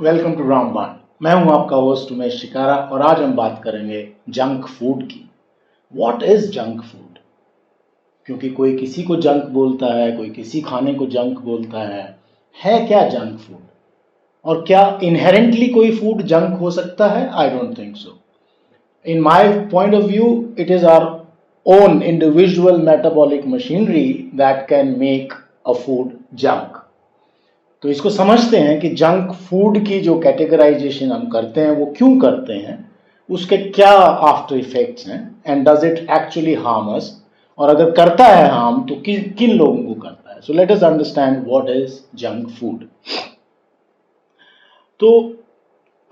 Welcome to रामबाण। मैं हूं आपका होस्ट उमेश शिकारा और आज हम बात करेंगे जंक फूड की। What is junk food? क्योंकि कोई किसी को जंक बोलता है, कोई किसी खाने को जंक बोलता है क्या जंक फूड? और क्या इनहेरेंटली कोई फूड जंक हो सकता है? आई don't think so. In my point of view, it is our own individual metabolic machinery that can make a food junk. तो इसको समझते हैं कि जंक फूड की जो कैटेगराइजेशन हम करते हैं वो क्यों करते हैं, उसके क्या आफ्टर इफेक्ट्स हैं, and does it actually harm us, और अगर करता है हार्म तो किन लोगों को करता है। सो let us understand what is junk food. तो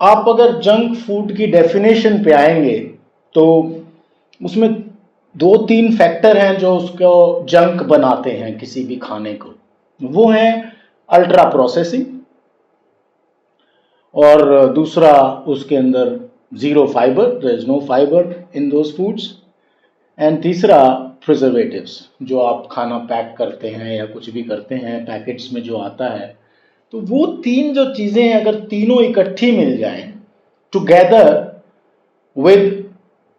आप अगर जंक फूड की डेफिनेशन पे आएंगे तो उसमें दो तीन फैक्टर हैं जो उसको जंक बनाते हैं किसी भी खाने को। वो हैं अल्ट्रा प्रोसेसिंग, और दूसरा उसके अंदर zero fibre, there is no fibre in those foods, and तीसरा प्रिजर्वेटिव्स, जो आप खाना पैक करते हैं या कुछ भी करते हैं पैकेट्स में जो आता है। तो वो तीन जो चीजें अगर तीनों इकट्ठी मिल जाएं together with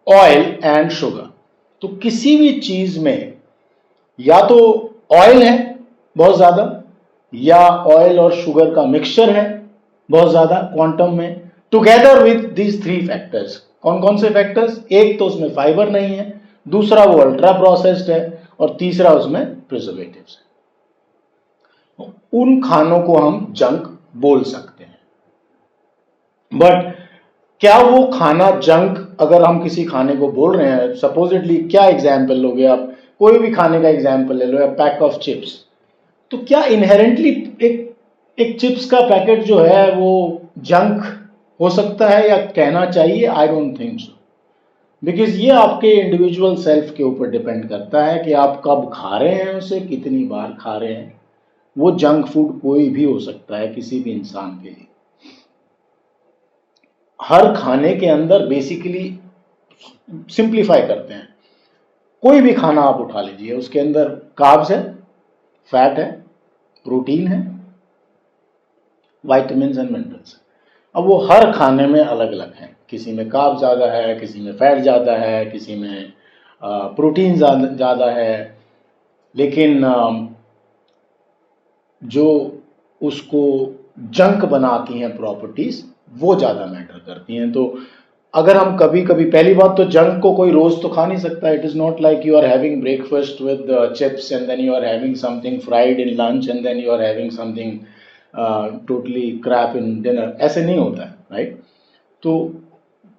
oil and sugar, तो किसी भी चीज में या तो ऑयल है बहुत ज्यादा, या ऑयल और शुगर का मिक्सचर है बहुत ज्यादा क्वांटम में, together with these three factors. कौन कौन से फैक्टर्स? एक तो उसमें फाइबर नहीं है, दूसरा वो अल्ट्रा प्रोसेस्ड है, और तीसरा उसमें प्रिजर्वेटिव्स है। उन खानों को हम जंक बोल सकते हैं। बट क्या वो खाना जंक, अगर हम किसी खाने को बोल रहे हैं, सपोजिटली क्या एग्जाम्पल लोगे आप? कोई भी खाने का एग्जाम्पल ले लो, या पैक ऑफ चिप्स, तो क्या इनहेरेंटली एक चिप्स का पैकेट जो है वो जंक हो सकता है या कहना चाहिए? आई डोंट थिंक सो, बिकॉज ये आपके इंडिविजुअल सेल्फ के ऊपर डिपेंड करता है कि आप कब खा रहे हैं उसे, कितनी बार खा रहे हैं। वो जंक फूड कोई भी हो सकता है किसी भी इंसान के लिए। हर खाने के अंदर बेसिकली सिंप्लीफाई करते हैं, कोई भी खाना आप उठा लीजिए, उसके अंदर कार्ब्स है, फैट है, प्रोटीन है, विटामिन्स एंड मिनरल्स। अब वो हर खाने में अलग अलग है, किसी में कार्ब ज़्यादा है, किसी में फैट ज़्यादा है, किसी में प्रोटीन ज़्यादा है, लेकिन जो उसको जंक बनाती हैं प्रॉपर्टीज वो ज़्यादा मैटर करती हैं। तो अगर हम कभी कभी, पहली बात तो जंक को कोई रोज तो खा नहीं सकता। It is not like you are having breakfast with chips and then you are having something fried in lunch and then you are having something totally crap in dinner. ऐसे नहीं होता है, राइट? तो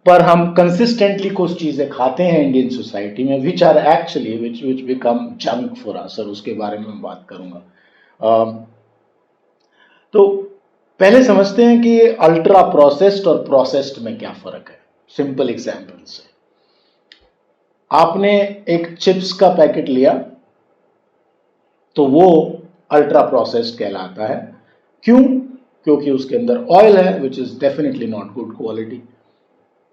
पर हम कंसिस्टेंटली कुछ चीज़ें खाते हैं इंडियन सोसाइटी में which are actually which become junk for us, और उसके बारे में मैं बात करूँगा। तो पहले समझते हैं कि अल्ट्रा प्रोसेस्ड और प्रोसेस्ड में क्या फर्क है। सिंपल एग्जांपल से, आपने एक चिप्स का पैकेट लिया तो वो अल्ट्रा प्रोसेस्ड कहलाता है। क्यों? क्योंकि उसके अंदर ऑयल है which is definitely not good quality,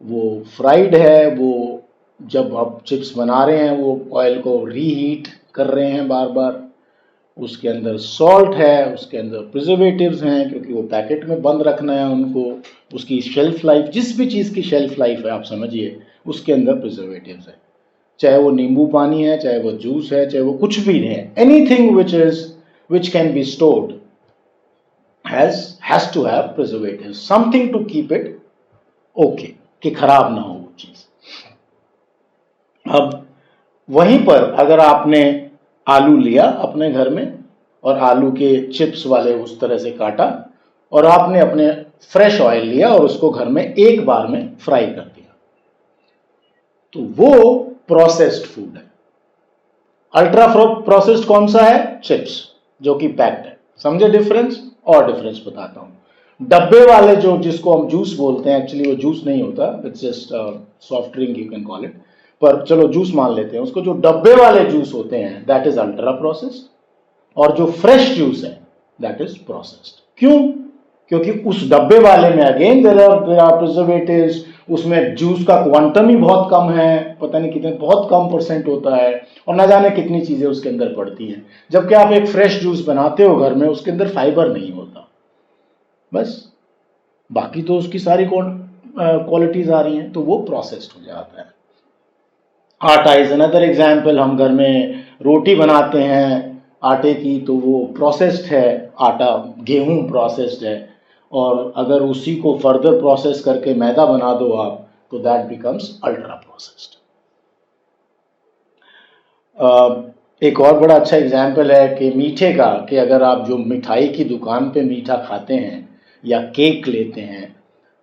वो फ्राइड है, वो जब आप चिप्स बना रहे हैं वो ऑयल को रीहीट कर रहे हैं बार बार, उसके अंदर सॉल्ट है, उसके अंदर प्रिजर्वेटिव्स हैं क्योंकि वो पैकेट में बंद रखना है उनको, उसकी शेल्फ लाइफ, जिस भी चीज़ की शेल्फ लाइफ है आप समझिए उसके अंदर प्रिजर्वेटिव्स है। चाहे वो नींबू पानी है, चाहे वो जूस है, चाहे वो कुछ भी है, anything which can be stored has to have preservatives, something to keep it okay, कि खराब ना हो वो चीज़। अब वहीं पर अगर आपने आलू लिया अपने घर में और आलू के चिप्स वाले उस तरह से काटा, और आपने अपने फ्रेश ऑयल लिया और उसको घर में एक बार में फ्राई कर दिया, तो वो प्रोसेस्ड फूड है। अल्ट्रा प्रोसेस्ड कौन सा है? चिप्स, जो कि पैक्ड है। समझे डिफरेंस? और डिफरेंस बताता हूं। डब्बे वाले जो, जिसको हम जूस बोलते हैं, एक्चुअली वो जूस नहीं होता, it's just soft drink you can call it, पर चलो जूस मान लेते हैं उसको। जो डब्बे वाले जूस होते हैं दैट इज अल्ट्रा प्रोसेस्ड, और जो फ्रेश जूस है दैट इज प्रोसेस्ड। क्यों? क्योंकि उस डब्बे वाले में अगेन देयर आर प्रिजर्वेटिव्स, उसमें जूस का क्वांटम ही बहुत कम है, पता नहीं कितने, बहुत कम परसेंट होता है, और ना जाने कितनी चीजें उसके अंदर पड़ती हैं। जबकि आप एक फ्रेश जूस बनाते हो घर में, उसके अंदर फाइबर नहीं होता, बस बाकी तो उसकी सारी क्वालिटीज आ रही हैं, तो वो प्रोसेस्ड हो जाता है। आटा इज अनदर एग्जाम्पल। हम घर में रोटी बनाते हैं आटे की, तो वो प्रोसेस्ड है आटा, गेहूं प्रोसेस्ड है। और अगर उसी को फर्दर प्रोसेस करके मैदा बना दो आप, तो दैट बिकम्स अल्ट्रा प्रोसेस्ड। एक और बड़ा अच्छा एग्जाम्पल है कि मीठे का, कि अगर आप जो मिठाई की दुकान पे मीठा खाते हैं या केक लेते हैं,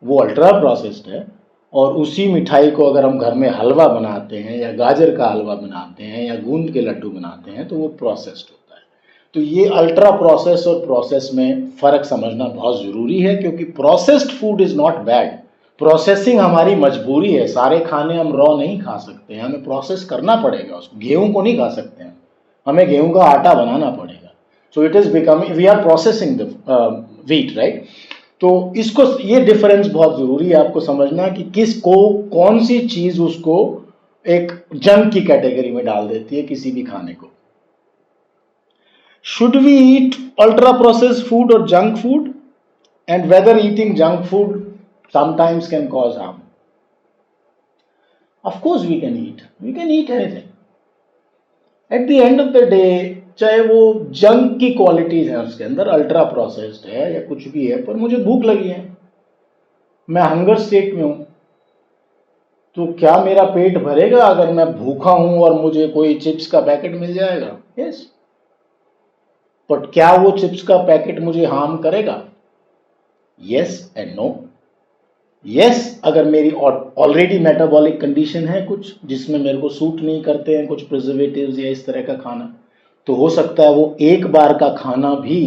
वो अल्ट्रा प्रोसेस्ड है। और उसी मिठाई को अगर हम घर में हलवा बनाते हैं या गाजर का हलवा बनाते हैं या गूंद के लड्डू बनाते हैं, तो वो प्रोसेस्ड होता है। तो ये अल्ट्रा प्रोसेस और प्रोसेस में फ़र्क समझना बहुत ज़रूरी है, क्योंकि processed food is not bad. Processing हमारी मजबूरी है, सारे खाने हम रॉ नहीं खा सकते हैं, हमें प्रोसेस करना पड़ेगा उसको। गेहूं को नहीं खा सकते हैं, हमें गेहूं का आटा बनाना पड़ेगा। So it is becoming, we are processing the wheat, right. तो इसको, ये डिफरेंस बहुत ज़रूरी है आपको समझना, कि किसको कौन सी चीज़ उसको एक जंक की कैटेगरी में डाल देती है किसी भी खाने को। Should we eat ultra processed food or junk food, and whether eating junk food sometimes can cause harm? Of course we can eat anything. At the end of the day, चाहे वो जंक की qualities है उसके अंदर, ultra processed है या कुछ भी है, पर मुझे भूख लगी है, मैं हंगर स्टेट में हूं, तो क्या मेरा पेट भरेगा अगर मैं भूखा हूं और मुझे कोई चिप्स का पैकेट मिल जाएगा? यस। बट क्या वो चिप्स का पैकेट मुझे हार्म करेगा? Yes and no. यस, अगर मेरी ऑलरेडी मेटाबॉलिक कंडीशन है कुछ, जिसमें मेरे को सूट नहीं करते हैं कुछ प्रिजर्वेटिव्स या इस तरह का खाना, तो हो सकता है वो एक बार का खाना भी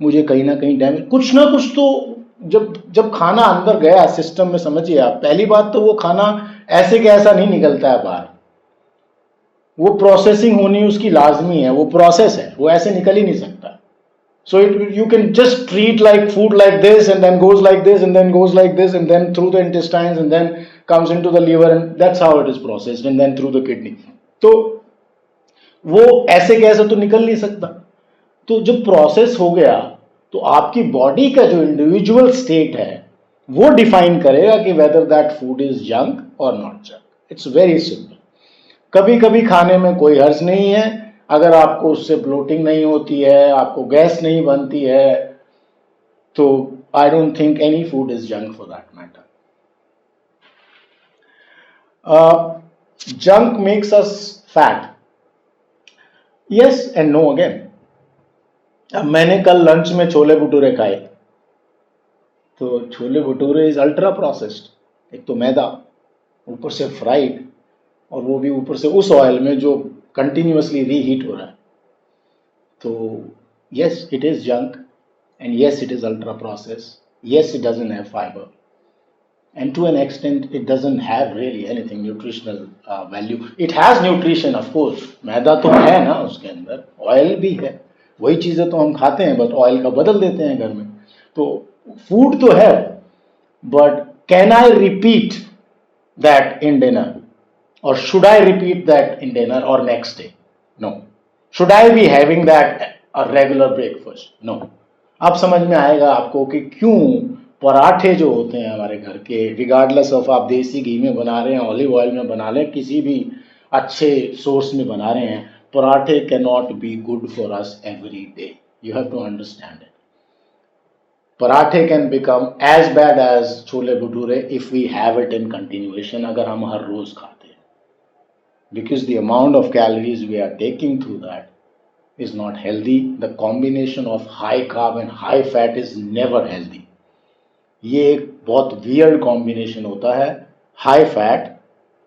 मुझे कहीं ना कहीं डैमेज, कुछ ना कुछ तो, जब खाना अंदर गया सिस्टम में, समझिए आप, पहली बात तो वो खाना ऐसे के ऐसा नहीं निकलता है बाहर, वो प्रोसेसिंग होनी उसकी लाजमी है, वो प्रोसेस है, वो ऐसे निकल ही नहीं सकता। So you can just treat like food like this, and then goes like this, and then goes like this, and then through the intestines, and then comes into the liver, and that's how it is processed, and then through the kidney. तो वो ऐसे कैसे तो निकल नहीं सकता। तो जब प्रोसेस हो गया, तो आपकी बॉडी का जो इंडिविजुअल स्टेट है वो डिफाइन करेगा कि whether that food is junk और not junk. It's very simple. कभी कभी खाने में कोई हर्ज नहीं है, अगर आपको उससे ब्लोटिंग नहीं होती है, आपको गैस नहीं बनती है, तो I don't think any food is junk for that matter. Junk makes us fat, yes and no again. अब मैंने कल लंच में छोले भटूरे खाए, तो chole bhature is ultra processed. एक तो मैदा, ऊपर से फ्राइड, और वो भी ऊपर से उस ऑयल में जो कंटिन्यूअसली रीहीट हो रहा है। तो yes, it is junk, and yes, it is ultra processed. Yes, it doesn't have fiber, and to an extent it doesn't have really anything nutritional value. It has nutrition, of course. मैदा तो है ना उसके अंदर, oil भी है, वही चीज़ें तो हम खाते हैं, बट ऑयल का बदल देते हैं घर में। तो फूड तो है, but can I repeat that in dinner, or should I repeat that in dinner or next day? No. Should I be having that a regular breakfast? No. अब समझ में आएगा आपको कि क्यों पराठे जो होते हैं हमारे घर के, रिगार्डलेस ऑफ आप देसी घी में बना रहे हैं, ऑलिव ऑयल में बना रहे हैं, किसी भी अच्छे सोर्स में बना रहे हैं, parathe can not be good for us every day. You have to understand it. Parathe can become as bad as chole bhature if we have it in continuation, अगर हम हर रोज खाते हैं, because the amount of calories we are taking through that is not healthy. The combination of high carb and high fat is never healthy. ये एक बहुत weird combination होता है, high fat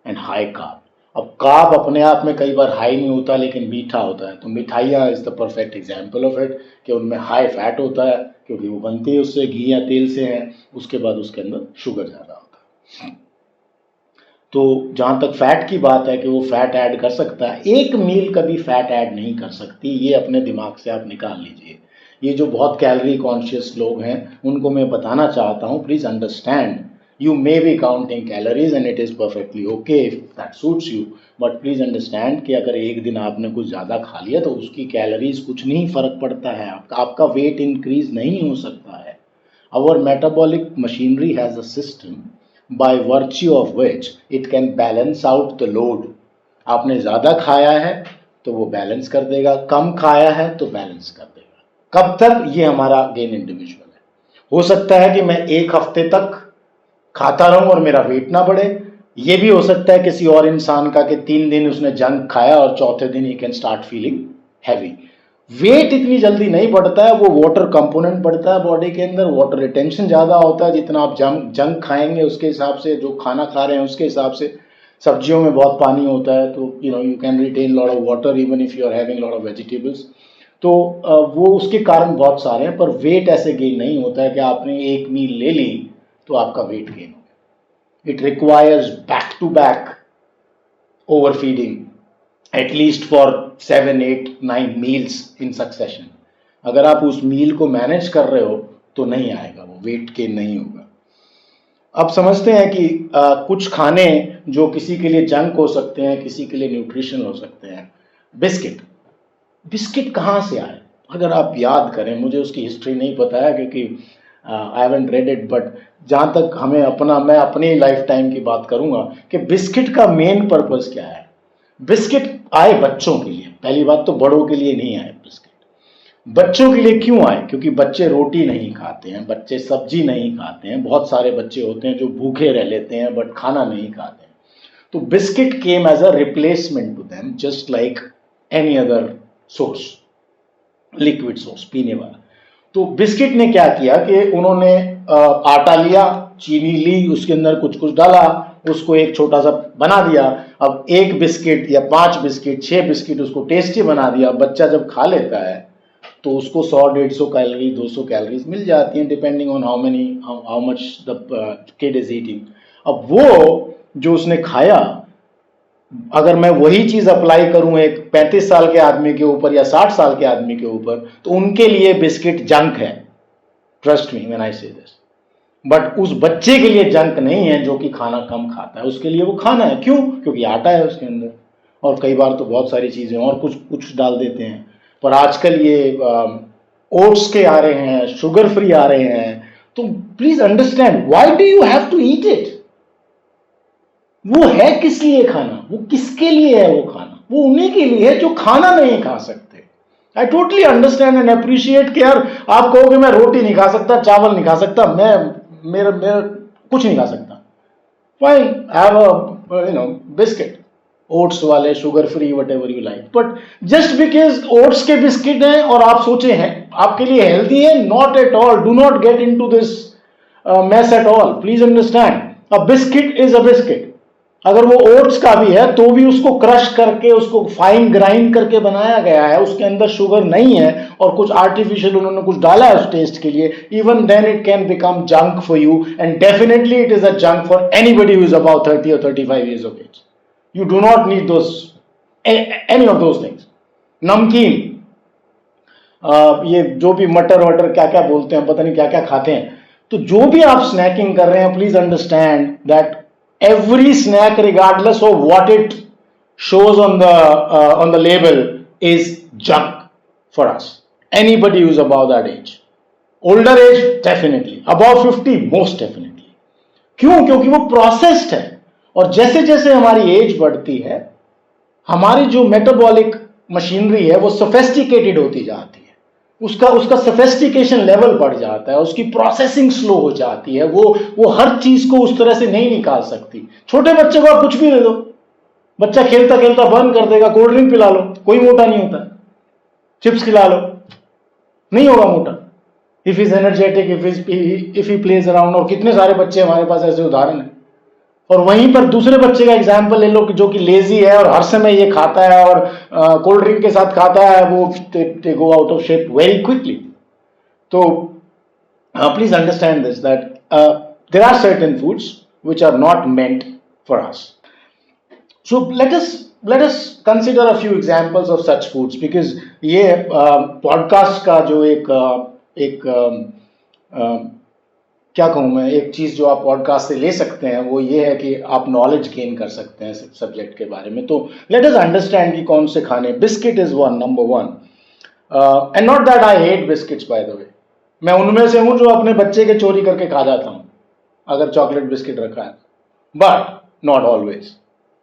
and high carb. अब carb अपने आप में कई बार हाई नहीं होता, लेकिन मीठा होता है, तो मिठाइयाँ is the perfect example of it, कि उनमें हाई फैट होता है क्योंकि वो बनती है उससे, घी या तेल से हैं, उसके बाद उसके अंदर शुगर ज़्यादा होता है। तो जहाँ तक फैट की बात है कि वो फैट ऐड कर सकता है, एक मील कभी फैट ऐड नहीं कर सकती, ये अपने दिमाग से आप निकाल लीजिए। ये जो बहुत कैलोरी कॉन्शियस लोग हैं उनको मैं बताना चाहता हूँ, please understand, you may be counting calories and it is perfectly okay if that suits you, but please understand कि अगर एक दिन आपने कुछ ज़्यादा खा लिया तो उसकी कैलोरीज कुछ नहीं फ़र्क पड़ता है, आपका वेट इंक्रीज नहीं हो सकता है, our metabolic machinery has a system by virtue of which it can balance out the load. आपने ज़्यादा खाया है तो वो बैलेंस कर देगा, कम खाया है तो बैलेंस कर देगा। कब तक? ये हमारा अगेन इंडिविजुअल है। हो सकता है कि मैं एक हफ्ते तक खाता रहूं और मेरा वेट ना बढ़े, ये भी हो सकता है किसी और इंसान का कि 3 दिन उसने जंक खाया और चौथे दिन ही can start feeling heavy. Weight इतनी जल्दी नहीं बढ़ता है, वो वाटर कंपोनेंट बढ़ता है बॉडी के अंदर, वाटर रिटेंशन ज़्यादा होता है। जितना आप जंक खाएंगे उसके हिसाब से, जो खाना खा रहे हैं उसके हिसाब से, सब्जियों में बहुत पानी होता है तो you can retain lot of water even if you are having lot of vegetables. तो वो उसके कारण बहुत सारे हैं, पर वेट ऐसे गेन नहीं होता है कि आपने एक मील ले ली तो आपका वेट गेन हो गया। It requires back to back overfeeding at least for 7, 8, 9 meals in succession. अगर आप उस मील को मैनेज कर रहे हो तो नहीं आएगा, वो वेट गेन नहीं होगा। अब समझते हैं कि कुछ खाने जो किसी के लिए जंक हो सकते हैं, किसी के लिए न्यूट्रिशनल हो सकते हैं। बिस्किट कहाँ से आए? अगर आप याद करें, मुझे उसकी हिस्ट्री नहीं पता है क्योंकि I haven't read it, but जहाँ तक मैं अपनी लाइफ टाइम की बात करूँगा कि बिस्किट का मेन पर्पस क्या है। बिस्किट आए बच्चों के लिए, पहली बात तो बड़ों के लिए नहीं आए बिस्किट। बच्चों के लिए क्यों आए? क्योंकि बच्चे रोटी नहीं खाते हैं, बच्चे सब्जी नहीं खाते हैं, बहुत सारे बच्चे होते हैं जो भूखे रह लेते हैं बट खाना नहीं खाते हैं। तो biscuit came as a replacement to them, just like any other source, liquid source पीने वाला। तो बिस्किट ने क्या किया कि उन्होंने आटा लिया, चीनी ली, उसके अंदर कुछ कुछ डाला, उसको एक छोटा सा बना दिया। अब 1 बिस्किट या 5 बिस्किट 6 बिस्किट उसको टेस्टी बना दिया। बच्चा जब खा लेता है तो उसको 100-150 कैलोरी 200 कैलोरीज मिल जाती हैं depending on how much the kid is eating. अब वो जो उसने खाया, अगर मैं वही चीज अप्लाई करूं एक 35 साल के आदमी के ऊपर या 60 साल के आदमी के ऊपर, तो उनके लिए बिस्किट जंक है। ट्रस्ट मी व्हेन आई से दिस। बट उस बच्चे के लिए जंक नहीं है जो कि खाना कम खाता है, उसके लिए वो खाना है। क्यों? क्योंकि आटा है उसके अंदर, और कई बार तो बहुत सारी चीजें और कुछ कुछ डाल देते हैं। पर आजकल ये ओट्स के आ रहे हैं, शुगर फ्री आ रहे हैं। तो please understand, why do you have to eat it? वो है किस लिए खाना? वो किसके लिए है वो खाना? वो उन्हीं के लिए है जो खाना नहीं खा सकते। I totally understand and appreciate कि यार आप कहोगे मैं रोटी नहीं खा सकता, चावल नहीं खा सकता, मैं मेरा कुछ नहीं खा सकता। Fine, have a biscuit, oats वाले, sugar free, whatever you like. But just because oats के बिस्किट हैं और आप सोचे हैं आपके लिए हेल्दी है, not at all. Do not get into this mess at all. Please understand, a biscuit is a biscuit. अगर वो ओट्स का भी है तो भी उसको क्रश करके, उसको फाइन ग्राइंड करके बनाया गया है, उसके अंदर शुगर नहीं है और कुछ आर्टिफिशियल उन्होंने कुछ डाला है उस टेस्ट के लिए। Even then it can become junk for you, and definitely it is a junk for anybody who is about 30 or 35 years of age. You do not need those, any of those things. नमकीन, ये जो भी मटर water क्या क्या बोलते हैं, पता नहीं क्या क्या खाते हैं। तो जो भी आप स्नैकिंग कर रहे हैं, please understand that every snack, regardless of what it shows on the label, is junk for us. Anybody who's above that age, older age definitely, above 50 most definitely. क्यों? क्योंकि वो प्रोसेस्ड है, और जैसे जैसे हमारी एज बढ़ती है हमारी जो मेटाबॉलिक मशीनरी है वो सोफेस्टिकेटेड होती जाती है, उसका सोफेस्टिकेशन लेवल बढ़ जाता है, उसकी प्रोसेसिंग स्लो हो जाती है, वो हर चीज को उस तरह से नहीं निकाल सकती। छोटे बच्चे को आप कुछ भी दे दो, बच्चा खेलता खेलता बंद कर देगा। कोल्ड ड्रिंक पिला लो, कोई मोटा नहीं होता। चिप्स खिला लो, नहीं होगा मोटा। If is energetic, if he plays around. और कितने सारे बच्चे हमारे पास ऐसे उदाहरण है। और वहीं पर दूसरे बच्चे का एग्जाम्पल ले लो जो कि लेजी है और हर समय ये खाता है और कोल्ड ड्रिंक के साथ खाता है, वो they go out of shape very quickly. तो please understand this that there are certain foods which are not meant for us. So let us consider a few examples of such foods, because ये podcast का जो एक क्या कहूँ मैं, एक चीज़ जो आप पॉडकास्ट से ले सकते हैं वो ये है कि आप नॉलेज गेन कर सकते हैं सब्जेक्ट के बारे में। तो लेट अस अंडरस्टैंड कि कौन से खाने। Biscuit is one, number 1, and not that I hate biscuits bye the वे। मैं उनमें से हूं जो अपने बच्चे के चोरी करके खा जाता हूं अगर चॉकलेट बिस्किट रखा है, but not always,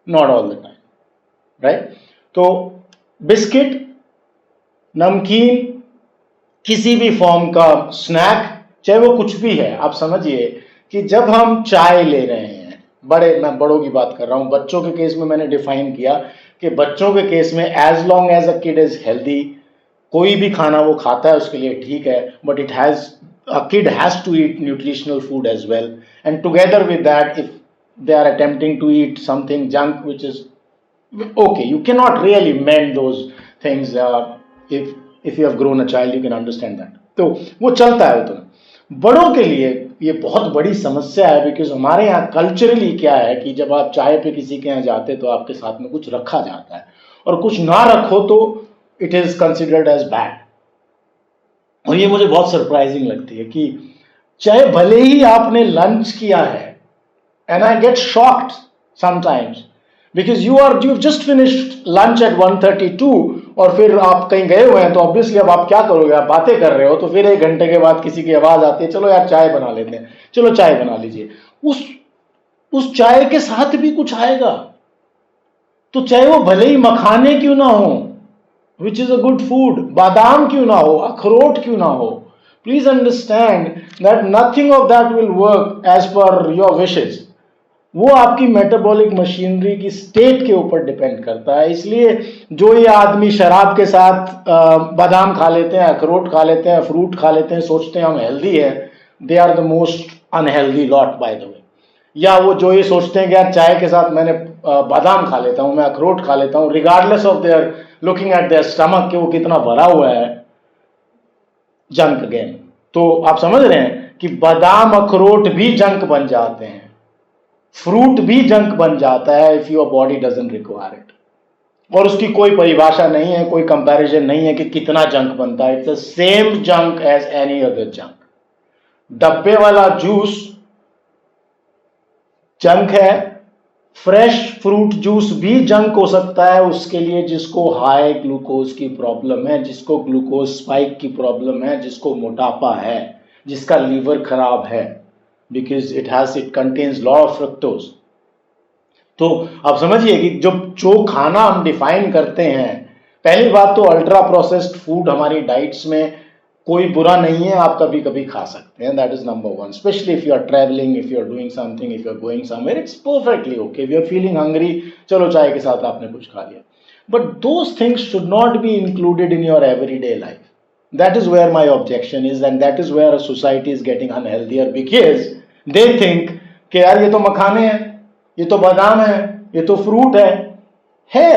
not all the time, right. तो बिस्किट, नमकीन, किसी भी फॉर्म का स्नैक, चाहे वो कुछ भी है, आप समझिए कि जब हम चाय ले रहे हैं, मैं बड़ों की बात कर रहा हूं, बच्चों के केस में मैंने डिफाइन किया कि बच्चों के केस में as long as a kid is healthy, कोई भी खाना वो खाता है उसके लिए ठीक है, but a kid has to eat nutritional food as well, and together with that, if they are attempting to eat something junk which is okay, you cannot really mend those things, if you have grown a child you can understand that, तो वो चलता है उतना। बड़ों के लिए ये बहुत बड़ी समस्या है, बिकॉज हमारे यहाँ कल्चरली क्या है कि जब आप चाय पे किसी के यहाँ जाते तो आपके साथ में कुछ रखा जाता है, और कुछ ना रखो तो it is considered as bad. और ये मुझे बहुत सरप्राइजिंग लगती है कि चाहे भले ही आपने लंच किया है, and I get shocked sometimes because you just finished lunch at 1:32, और फिर आप कहीं गए हुए हैं तो ऑब्वियसली अब आप क्या करोगे, आप बातें कर रहे हो, तो फिर 1 घंटे के बाद किसी की आवाज आती है, चलो यार चाय बना लेते हैं, चलो चाय बना लीजिए। उस चाय के साथ भी कुछ आएगा, तो चाहे वो भले ही मखाने क्यों ना हो, which is a good food, बादाम क्यों ना हो, अखरोट क्यों ना हो, please understand that nothing of that will work as per your wishes. वो आपकी मेटाबॉलिक मशीनरी की स्टेट के ऊपर डिपेंड करता है। इसलिए जो ये आदमी शराब के साथ बादाम खा लेते हैं, अखरोट खा लेते हैं, फ्रूट खा लेते हैं, सोचते हैं हम हेल्दी है, they are the most unhealthy lot by the way. या वो जो ये सोचते हैं कि यार चाय के साथ मैंने बादाम खा लेता हूं, मैं अखरोट खा लेता हूं, regardless of their looking at their stomach कि वो कितना भरा हुआ है, जंक अगेन। तो आप समझ रहे हैं कि बादाम अखरोट भी जंक बन जाते हैं, फ्रूट भी जंक बन जाता है if your body doesn't require it. और उसकी कोई परिभाषा नहीं है, कोई कंपैरिजन नहीं है कि कितना जंक बनता है, it's the same junk as any other junk. डब्बे वाला जूस जंक है, फ्रेश फ्रूट जूस भी जंक हो सकता है उसके लिए जिसको हाई ग्लूकोज की प्रॉब्लम है, जिसको ग्लूकोज स्पाइक की प्रॉब्लम है, जिसको मोटापा है, जिसका लीवर खराब है, because it contains lot of fructose. तो आप समझिए कि जो खाना हम डिफाइन करते हैं, पहली बात तो अल्ट्रा प्रोसेस्ड फूड हमारी डाइट्स में कोई बुरा नहीं है, आप कभी कभी खा सकते हैं, that is number one. Specially if you are travelling, if you are doing something, if you are going somewhere, it's perfectly okay. If you are feeling hungry, चलो चाय के साथ आपने कुछ खा लिया, but those things should not be included in your everyday life. That is where my objection is, and that is where a society is getting unhealthier, because they think कि यार ये तो मखाने हैं, ये तो बादाम है, ये तो फ्रूट है,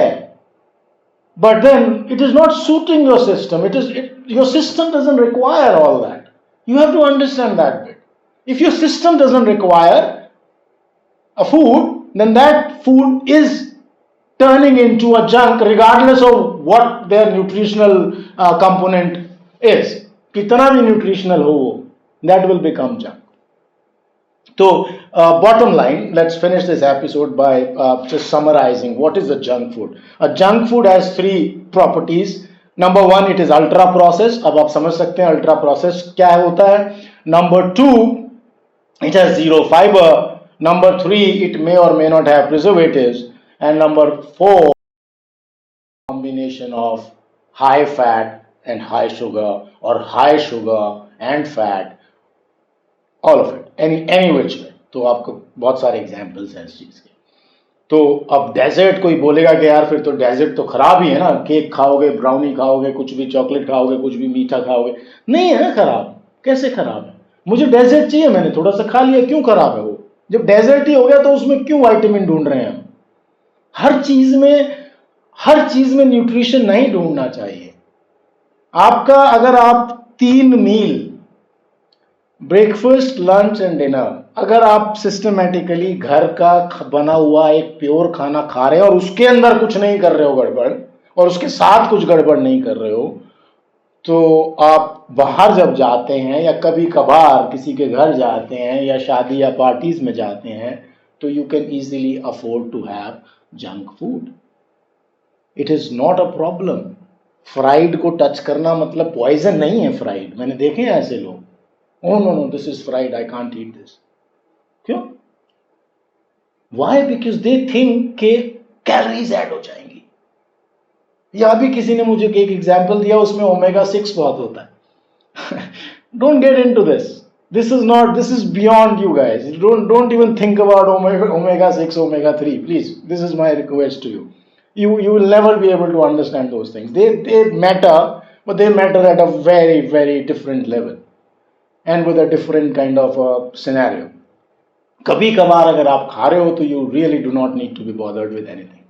but then it is not suiting your system. Your system doesn't require all that. You have to understand that bit. If your system doesn't require a food, then that food is turning into a junk regardless of what their nutritional component is. कितना भी nutritional हो वो, that will become junk. So bottom line, let's finish this episode by just summarizing what is a junk food. A junk food has 3 properties. Number 1, it is ultra processed. अब आप समझ सकते हैं ultra processed क्या होता है। Number 2, it has 0 fiber. Number 3, it may or may not have preservatives. And number 4, combination of high fat and high sugar, or high sugar and fat, all of it, any which way। तो आपको बहुत सारे examples हैं इस चीज के। तो अब डेजर्ट कोई बोलेगा कि यार फिर तो डेजर्ट तो खराब ही है ना, केक खाओगे, ब्राउनी खाओगे, कुछ भी चॉकलेट खाओगे, कुछ भी मीठा खाओगे, नहीं है ना खराब। कैसे खराब है? मुझे डेजर्ट चाहिए, मैंने थोड़ा सा खा लिया, क्यों खराब है वो? जब डेजर्ट ही हो गया तो उसमें क्यों विटामिन ढूंढ रहे हैं हम? हर चीज में न्यूट्रिशन नहीं ढूंढना चाहिए। आपका अगर आप 3 मील, ब्रेकफास्ट, लंच एंड डिनर, अगर आप सिस्टमेटिकली घर का बना हुआ एक प्योर खाना खा रहे हैं और उसके अंदर कुछ नहीं कर रहे हो गड़बड़, और उसके साथ कुछ गड़बड़ नहीं कर रहे हो, तो आप बाहर जब जाते हैं या कभी कभार किसी के घर जाते हैं या शादी या पार्टीज में जाते हैं, तो you can easily afford to have junk food. It is not a problem. Fried को टच करना मतलब पॉइजन नहीं है फ्राइड, मैंने देखे हैं ऐसे लोग। Oh no, this is fried, I can't eat this. क्यों? Why? Because they think के कैलोरीज ऐड हो जाएंगी. या भी किसी ने मुझे एक एग्जाम्पल दिया, उसमें ओमेगा 6 बहुत होता है. Don't get into this. This is beyond you guys. Don't even think about omega 6, omega 3. Please, this is my request to you. You will never be able to understand those things. They matter, but they matter at a very, very different level and with a different kind of scenario. कभी कभार अगर आप खा रहे हो तो you really do not need to be bothered with anything.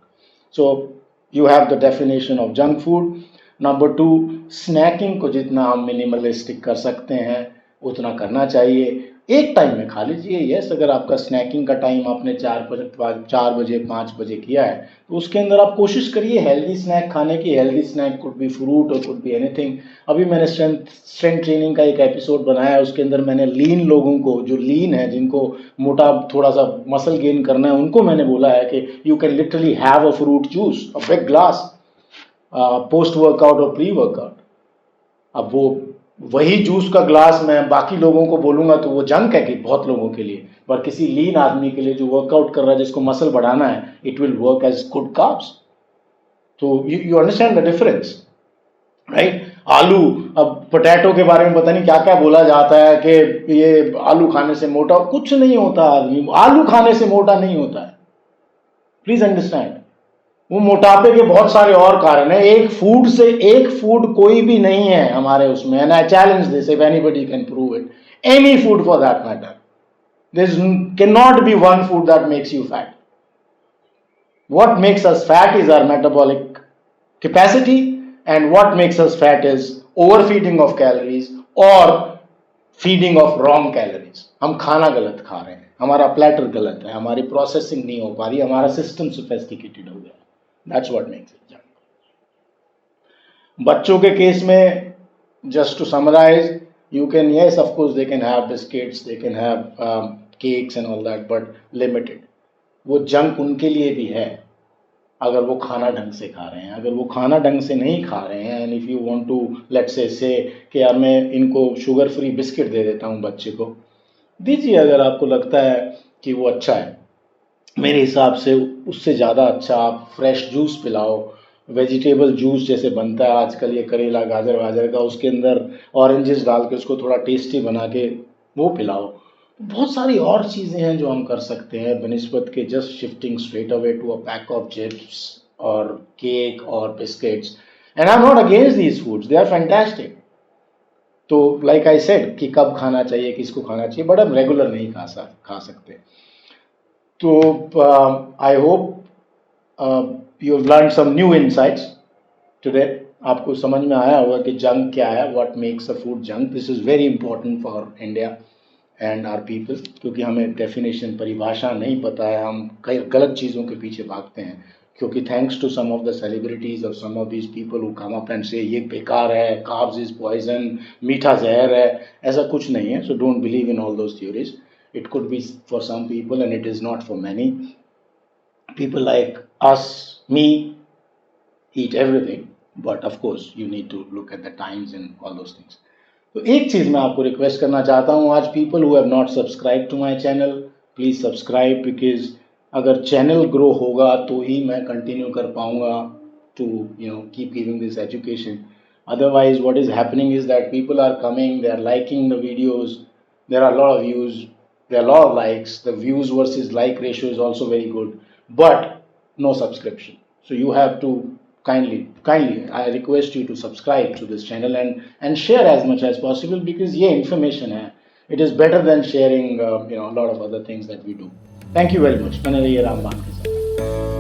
So you have the definition of junk food. Number 2, snaking को जितना हम मिनिमलिस्टिक कर सकते हैं उतना करना चाहिए. एक टाइम में खा लीजिए. यस, अगर आपका स्नैकिंग का टाइम आपने 4 बजे 5 बजे किया है तो उसके अंदर आप कोशिश करिए हेल्दी स्नैक खाने की. Healthy snack could be fruit और कुड बी एनीथिंग. अभी मैंने स्ट्रेंथ ट्रेनिंग का एक एपिसोड बनाया, उसके अंदर मैंने लीन लोगों को, जो लीन है, जिनको मोटा थोड़ा सा मसल गेन करना है, उनको मैंने बोला है कि you can literally have a fruit juice, a big glass, post workout और प्री वर्कआउट. अब वो वही जूस का ग्लास मैं बाकी लोगों को बोलूंगा तो वो जंक है कि बहुत लोगों के लिए, पर किसी लीन आदमी के लिए जो वर्कआउट कर रहा है, जिसको मसल बढ़ाना है, it will work as good carbs. तो you understand the difference, right? आलू, अब पोटैटो के बारे में पता नहीं क्या क्या बोला जाता है कि ये आलू खाने से मोटा, कुछ नहीं होता. आदमी आलू खाने से मोटा नहीं होता है. प्लीज अंडरस्टैंड, वो मोटापे के बहुत सारे और कारण है. एक फूड कोई भी नहीं है हमारे उसमें. And I challenge this, if anybody can prove it, any food for that matter, there can not be one food that makes you fat. What makes us fat is our metabolic capacity, and what makes us fat is overfeeding of calories और feeding of wrong calories. हम खाना गलत खा रहे हैं, हमारा platter गलत है, हमारी प्रोसेसिंग नहीं हो पा रही, हमारा सिस्टम सोफिस्टिकेटेड हो गया. That's what makes it junk. बच्चों के केस में, just to summarize, you can, yes, of course they can have biscuits, they can have cakes and all that, but limited. वो जंक उनके लिए भी है अगर वो खाना ढंग से खा रहे हैं. अगर वो खाना ढंग से नहीं खा रहे हैं, and if you want to let's say कि यार मैं इनको शुगर फ्री बिस्किट दे देता हूँ, बच्चे को दीजिए अगर आपको लगता है कि वो अच्छा है. मेरे हिसाब से उससे ज़्यादा अच्छा आप फ्रेश जूस पिलाओ. वेजिटेबल जूस जैसे बनता है आजकल, ये करेला गाजर का, उसके अंदर ऑरेंजेस डाल के उसको थोड़ा टेस्टी बना के वो पिलाओ. बहुत सारी और चीज़ें हैं जो हम कर सकते हैं बनिस्बत के just shifting straight away to a pack of chips और केक और biscuits. And I am not against these foods, they are fantastic. तो लाइक आई सेड कि कब खाना चाहिए, किसको खाना चाहिए, बट हम रेगुलर नहीं खा सकते. So I hope you have learned some new insights today. आपको समझ में आया होगा कि जंक क्या है, what makes a food junk. This is very important for India and our people, क्योंकि हमें definition, परिभाषा नहीं पता है. हम कई गलत चीज़ों के पीछे भागते हैं क्योंकि thanks to some of the celebrities or some of these people who come up and say ये बेकार है, carbs is poison, मीठा जहर है. ऐसा कुछ नहीं है. So don't believe in all those theories. It could be for some people and it is not for many. People like us, me, eat everything, but of course you need to look at the times and all those things. तो एक चीज़ मैं आपको request करना चाहता हूँ आज, people who have not subscribed to my channel, please subscribe, because अगर channel grow होगा तो ही मैं कंटिन्यू कर पाऊँगा to keep giving this education. Otherwise what is happening is that people are coming, they are liking the videos, there are a lot of views, there are a lot of likes, the views versus like ratio is also very good, but no subscription. So you have to kindly I request you to subscribe to this channel and share as much as possible, because ये information है, it is better than sharing a lot of other things that we do. Thank you very much. बने रहिए रामबाण के साथ.